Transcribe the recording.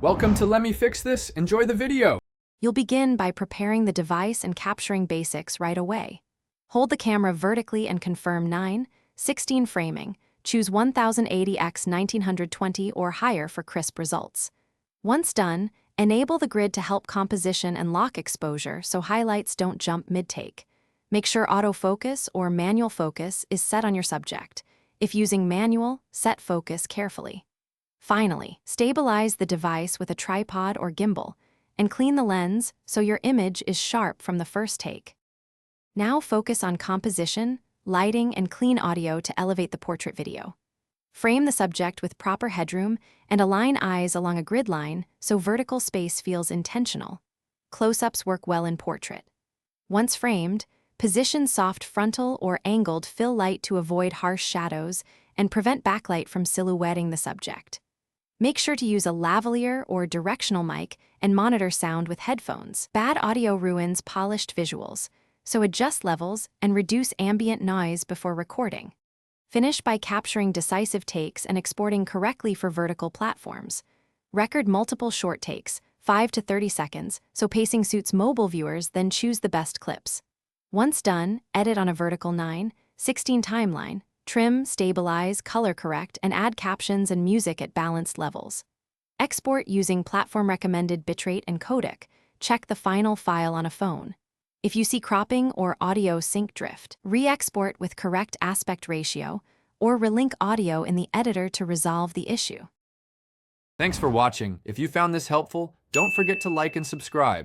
Welcome to Let Me Fix This. Enjoy the video. You'll begin by preparing the device and capturing basics right away. Hold the camera vertically and confirm 9:16 framing. Choose 1080x1920 or higher for crisp results. Once done, enable the grid to help composition and lock exposure so highlights don't jump mid-take. Make sure autofocus or manual focus is set on your subject. If using manual, set focus carefully. Finally, stabilize the device with a tripod or gimbal and clean the lens so your image is sharp from the first take. Now focus on composition, lighting, and clean audio to elevate the portrait video. Frame the subject with proper headroom and align eyes along a grid line so vertical space feels intentional. Close-ups work well in portrait. Once framed, position soft frontal or angled fill light to avoid harsh shadows and prevent backlight from silhouetting the subject. Make sure to use a lavalier or directional mic and monitor sound with headphones. Bad audio ruins polished visuals, so adjust levels and reduce ambient noise before recording. Finish by capturing decisive takes and exporting correctly for vertical platforms. Record multiple short takes, 5 to 30 seconds, so pacing suits mobile viewers, then choose the best clips. Once done, edit on a vertical 9:16 timeline. Trim, stabilize, color correct, and add captions and music at balanced levels. Export using platform-recommended bitrate and codec. Check the final file on a phone. If you see cropping or audio sync drift, re-export with correct aspect ratio or relink audio in the editor to resolve the issue. Thanks for watching. If you found this helpful, don't forget to like and subscribe.